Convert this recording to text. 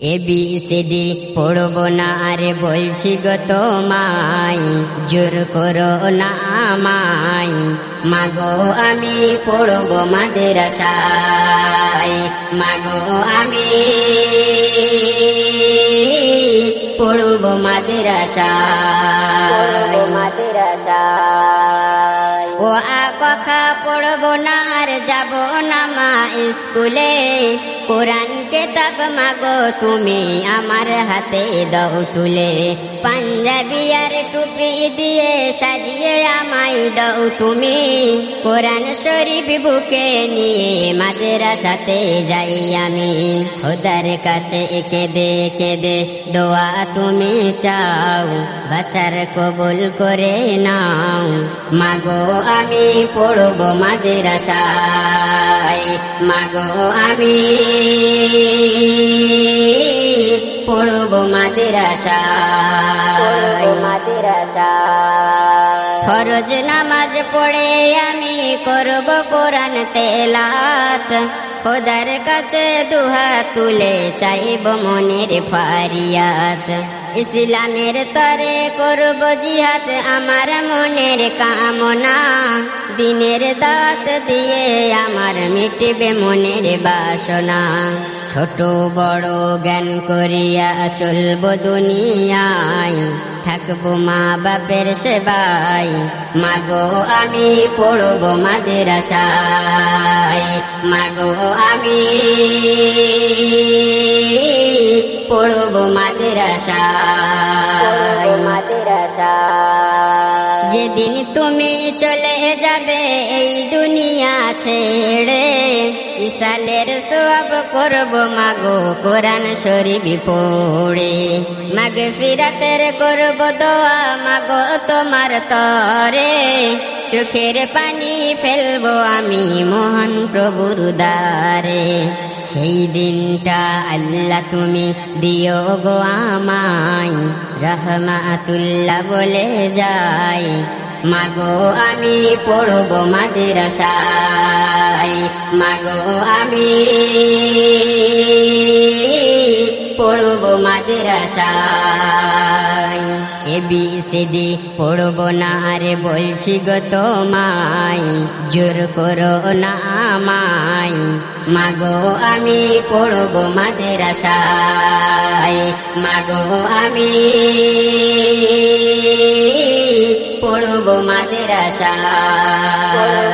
ABCD পড়বো না আরে বলছি গো তোমায়, জোর করো না আমায়। মাগো আমি পড়বো মাদ্রাসায়, মাগো আমি পড়বো মাদ্রাসায়। ও আ কথা পড়বো না আর যাবো না মা স্কুলে, কোরআন কিতাব মাগো তুমি আমার হাতে দাও তুলে। পাঞ্জাবি আর টুপি দিয়ে সাজিয়ে আমায় দাও তুমি, কোরআন শরীফ বুকে নিয়ে মাদ্রাসাতে যাই আমি। খোদার কাছে কেঁদে কেঁদে দোয়া তুমি চাও, বাছার কবুল করে নাও। মাগো আমি পড়বো মাদ্রাসায়, মাগো আমি পড়বো মাদ্রাসায়। ফরজ নামাজ পড়ে আমি করব কোরআন তেলাত, খোদার কাছে দুহাত তুলে চাইব মনের ফারিয়াত। ইসলামের তরে করব জিহাদ আমার মনের কামনা, দিনের দাওয়াত দিয়ে আমার মিটবে মনের বাসনা। ছোট বড় জ্ঞান করিয়া চলব দুনিয়ায়, থাকবো মা বাপের সেবায়। মাগো আমি পড়বো মাদ্রাসায়, মাগো আমি পড়বো মাদ্রাসায়। যেদিন তুমি চলে যাবে এই দুনিয়া ছেড়ে, ইসালের সওয়াব করব মাগো কোরআন শরীফ পড়ে। মাগফিরাতের করব দোয়া মাগো তোমার তরে, চোখের পানি ফেলবো আমি মহান প্রভুর দ্বারে। সেই দিনটা আল্লাহ তুমি দিও গো আমায়, রহমাতুল্লাহ বলে যাই। মাগো আমি পড়বো মাদ্রাসায়, মাগো আমি পড়বো মাদ্রাসায়। ABCD পড়বো না আরে বলছি গো তোমায়, জোর করো না আমায়। মাগো আমি পড়বো মাদ্রাসায়, মাগো আমি পড়বো মাদ্রাসায়।